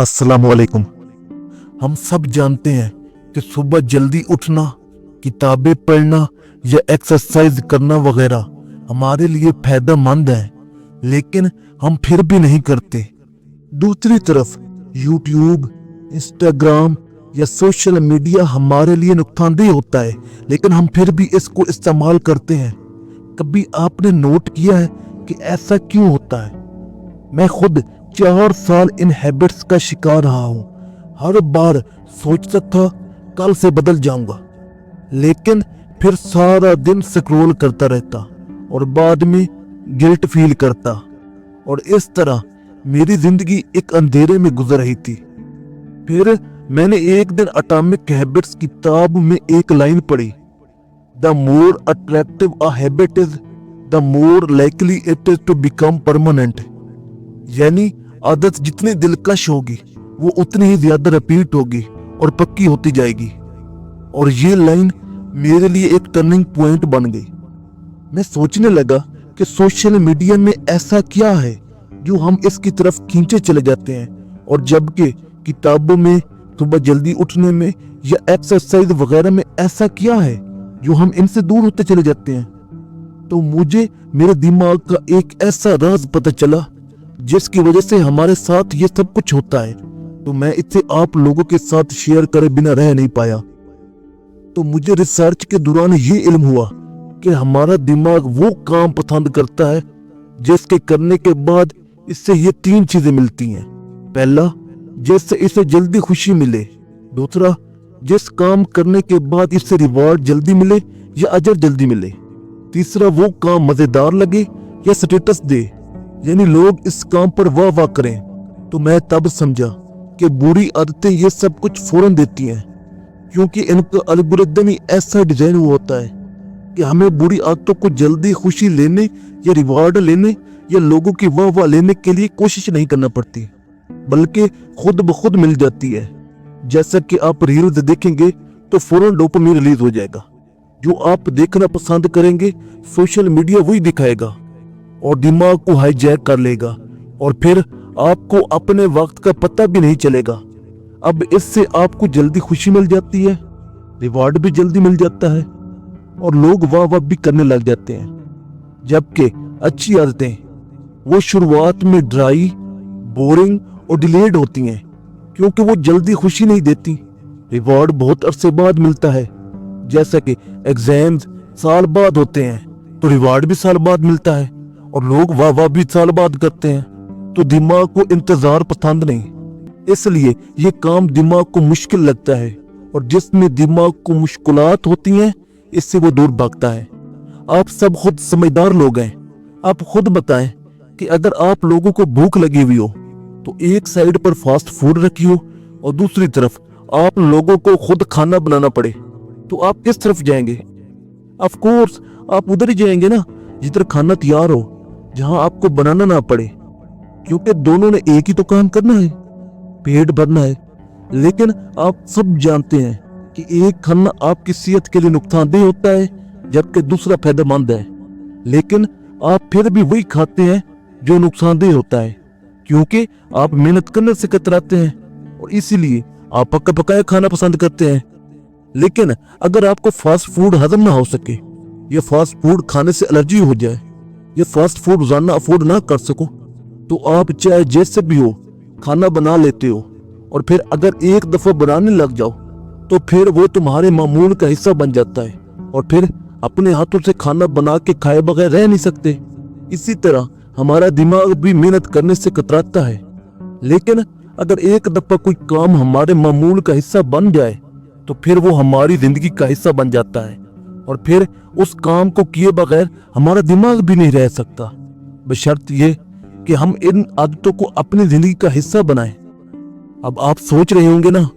अस्सलाम वालेकुम। हम सब जानते हैं कि सुबह जल्दी उठना, किताबें पढ़ना या एक्सरसाइज करना वगैरह हमारे लिए फायदेमंद है, लेकिन हम फिर भी नहीं करते। दूसरी तरफ यूट्यूब, इंस्टाग्राम या सोशल मीडिया हमारे लिए नुकसानदेह होता है, लेकिन हम फिर भी इसको इस्तेमाल करते हैं। कभी आपने नोट किया है कि ऐसा क्यों होता है? मैं खुद 4 साल इन हैबिट्स का शिकार रहा हूं। हर बार सोचता था कल से बदल जाऊंगा, लेकिन फिर सारा दिन स्क्रॉल करता रहता और बाद में गिल्ट फील करता, और इस तरह मेरी जिंदगी एक अंधेरे में गुजर रही थी। फिर मैंने एक दिन एटॉमिक हैबिट्स किताब में एक लाइन पढ़ी, the more attractive a habit is the more likely it is to become permanent. यानी आदत जितनी दिलकश होगी वो उतनी ही ज्यादा रिपीट होगी और पक्की होती जाएगी। और ये लाइन मेरे लिए एक टर्निंग पॉइंट बन गई। मैं सोचने लगा कि सोशल मीडिया में ऐसा क्या है जो हम इसकी तरफ खींचे चले जाते हैं, और जबकि किताबों में, सुबह जल्दी उठने में या एक्सरसाइज वगैरह में ऐसा क्या है जो हम इनसे दूर होते चले जाते हैं। तो मुझे मेरे दिमाग का एक ऐसा राज पता चला जिसकी वजह से हमारे साथ ये सब कुछ होता है, तो मैं इसे आप लोगों के साथ शेयर करे बिना रह नहीं पाया। तो मुझे रिसर्च के दौरान ये इल्म हुआ कि हमारा दिमाग वो काम पसंद करता है जिसके करने के बाद इससे ये 3 चीजें मिलती हैं। पहला, जिससे इसे जल्दी खुशी मिले। दूसरा, जिस काम करने के बाद इससे रिवॉर्ड जल्दी मिले या अजर जल्दी मिले। तीसरा, वो काम मजेदार लगे या स्टेटस दे, यानी लोग इस काम पर वाह वाह करें। तो मैं तब समझा कि बुरी आदतें ये सब कुछ फौरन देती हैं, क्योंकि इनका एल्गोरिदम ही ऐसा डिजाइन हुआ होता है कि हमें बुरी आदतों को जल्दी खुशी लेने या रिवार्ड लेने या लोगों की वाह वाह लेने के लिए कोशिश नहीं करना पड़ती, बल्कि खुद ब खुद मिल जाती है। जैसा कि आप रील्स देखेंगे तो फौरन डोपामिन रिलीज हो जाएगा। जो आप देखना पसंद करेंगे सोशल मीडिया वही दिखाएगा और दिमाग को हाईजैक कर लेगा, और फिर आपको अपने वक्त का पता भी नहीं चलेगा। अब इससे आपको जल्दी खुशी मिल जाती है, रिवॉर्ड भी जल्दी मिल जाता है, और लोग वाह वाह भी करने लग जाते हैं। जबकि अच्छी आदतें वो शुरुआत में ड्राई, बोरिंग और डिलेड होती हैं, क्योंकि वो जल्दी खुशी नहीं देती। रिवॉर्ड बहुत अरसे बाद मिलता है, जैसा कि एग्जाम्स साल बाद होते हैं तो रिवॉर्ड भी साल बाद मिलता है, और लोग वाह वाह भी साल बाद करते हैं। तो दिमाग को इंतजार पसंद नहीं, इसलिए ये काम दिमाग को मुश्किल लगता है, और जिसमें दिमाग को मुश्किलात होती हैं इससे वो दूर भागता है। आप सब खुद समझदार लोग हैं। आप खुद बताएं कि अगर आप लोगों को भूख लगी हुई हो तो एक साइड पर फास्ट फूड रखी हो और दूसरी तरफ आप लोगों को खुद खाना बनाना पड़े, तो आप किस तरफ जाएंगे? ऑफ कोर्स आप उधर ही जाएंगे ना जिधर खाना तैयार हो, जहां आपको बनाना ना पड़े, क्योंकि दोनों ने एक ही तो काम करना है, पेट भरना है। लेकिन आप सब जानते हैं कि एक खाना आपकी सेहत के लिए नुकसानदेह होता है, जबकि दूसरा फायदेमंद है, लेकिन आप फिर भी वही खाते हैं जो नुकसानदेह होता है, क्योंकि आप मेहनत करने से कतराते हैं और इसीलिए आप पक्का पकाया खाना पसंद करते हैं। लेकिन अगर आपको फास्ट फूड हजम ना हो सके, या फास्ट फूड खाने से एलर्जी हो जाए, या फास्ट फूड रोजाना अफोर्ड ना कर सको, तो आप चाहे जैसे भी हो खाना बना लेते हो, और फिर अगर एक दफा बनाने लग जाओ तो फिर वो तुम्हारे मामूल का हिस्सा बन जाता है, और फिर अपने हाथों से खाना बना के खाए बगैर रह नहीं सकते। इसी तरह हमारा दिमाग भी मेहनत करने से कतराता है, लेकिन अगर एक दफा कोई काम हमारे मामूल का हिस्सा बन जाए तो फिर वो हमारी जिंदगी का हिस्सा बन जाता है, और फिर उस काम को किए बगैर हमारा दिमाग भी नहीं रह सकता, बशर्त ये कि हम इन आदतों को अपनी जिंदगी का हिस्सा बनाएं। अब आप सोच रहे होंगे ना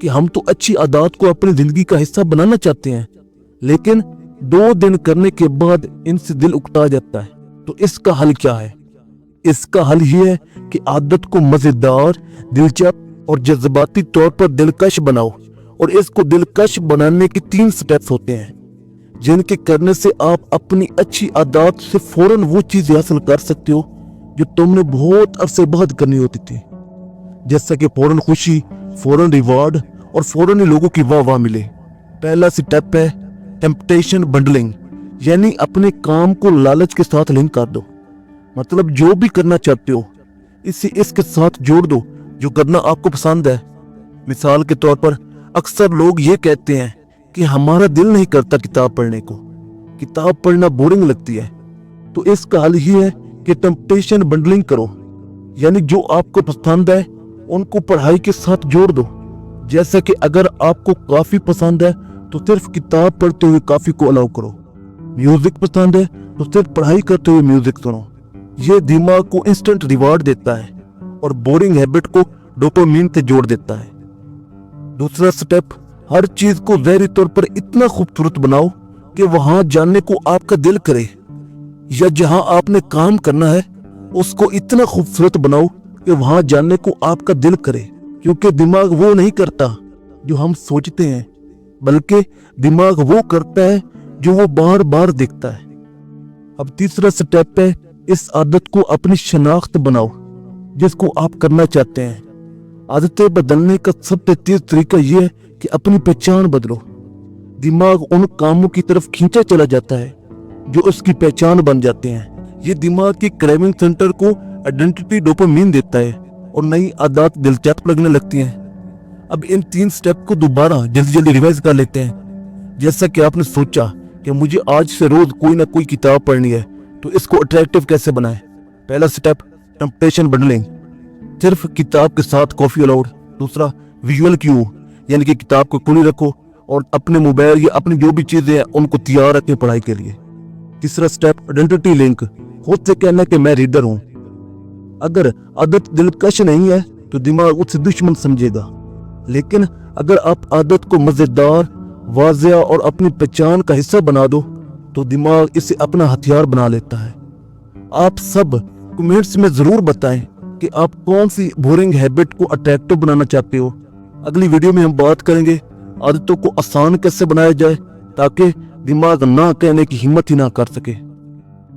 कि हम तो अच्छी आदत को अपनी जिंदगी का हिस्सा बनाना चाहते हैं, लेकिन 2 दिन करने के बाद इनसे दिल उकता जाता है। तो इसका हल क्या है? इसका हल ये है कि आदत को मजेदार, दिलचस्प और जज्बाती तौर पर दिलकश बनाओ, और इसको दिलकश बनाने के 3 स्टेप्स होते हैं, जिनके करने से आप अपनी अच्छी आदत से फौरन वो चीज हासिल कर सकते हो जो तुमने बहुत अरसे बाद करनी होती थी। जैसा कि फौरन खुशी, फौरन रिवॉर्ड और फौरन ही लोगों की वाह वाह मिले। पहला स्टेप है टेम्पटेशन बंडलिंग, यानी अपने काम को लालच के साथ लिंक कर दो। मतलब जो भी करना चाहते हो इसे इसके साथ जोड़ दो जो करना आपको पसंद है। मिसाल के तौर पर अक्सर लोग ये कहते हैं कि हमारा दिल नहीं करता किताब पढ़ने को, किताब पढ़ना बोरिंग लगती है। तो इसका हल ही है कि टेम्पटेशन बंडलिंग करो, यानी जो आपको पसंद है उनको पढ़ाई के साथ जोड़ दो। जैसे कि अगर आपको काफी पसंद है तो सिर्फ किताब पढ़ते हुए काफी को अलाउ करो, म्यूजिक पसंद है तो सिर्फ पढ़ाई करते हुए म्यूजिक सुनो। ये दिमाग को इंस्टेंट रिवार्ड देता है और बोरिंग हैबिट को डोपामिन से जोड़ देता है। दूसरा स्टेप, हर चीज को ज़ाहिरी तौर पर इतना खूबसूरत बनाओ कि वहां जाने को आपका दिल करे, या जहां आपने काम करना है उसको इतना खूबसूरत बनाओ कि वहां जाने को आपका दिल करे। क्योंकि दिमाग वो नहीं करता जो हम सोचते हैं, बल्कि दिमाग वो करता है जो वो बार बार देखता है। अब तीसरा स्टेप है इस आदत को अपनी शनाख्त बनाओ जिसको आप करना चाहते हैं। आदतें बदलने का सबसे तेज तरीका यह है कि अपनी पहचान बदलो। दिमाग उन कामों की तरफ खींचा चला जाता है जो उसकी पहचान बन जाते हैं। ये दिमाग के क्रेविंग सेंटर को आइडेंटिटी डोपामिन देता है और नई आदत दिलचस्प लगने लगती हैं। अब इन 3 स्टेप को दोबारा जल्दी जल्दी रिवाइज कर लेते हैं। जैसा कि आपने सोचा कि मुझे आज से रोज कोई ना कोई किताब पढ़नी है, तो इसको अट्रैक्टिव कैसे बनाएं। पहला स्टेप टेम्पटेशन बंडलिंग, सिर्फ किताब के साथ कॉफी अलाउड। दूसरा विजुअल क्यू, यानी कि किताब को खुली रखो और अपने मोबाइल या अपनी जो भी चीजें हैं उनको तैयार रखें पढ़ाई के लिए। तीसरा स्टेप आइडेंटिटी लिंक, खुद से कहना कि मैं रीडर हूं। अगर आदत दिलकश नहीं है तो दिमाग उसे दुश्मन समझेगा, लेकिन अगर आप आदत को मजेदार, वाज़िया और अपनी पहचान का हिस्सा बना दो तो दिमाग इसे अपना हथियार बना लेता है। आप सब कमेंट्स में जरूर बताएं कि आप कौन सी बोरिंग हैबिट को अट्रैक्टिव बनाना चाहते हो। अगली वीडियो में हम बात करेंगे आदतों को आसान कैसे बनाया जाए ताकि दिमाग ना कहने की हिम्मत ही ना कर सके।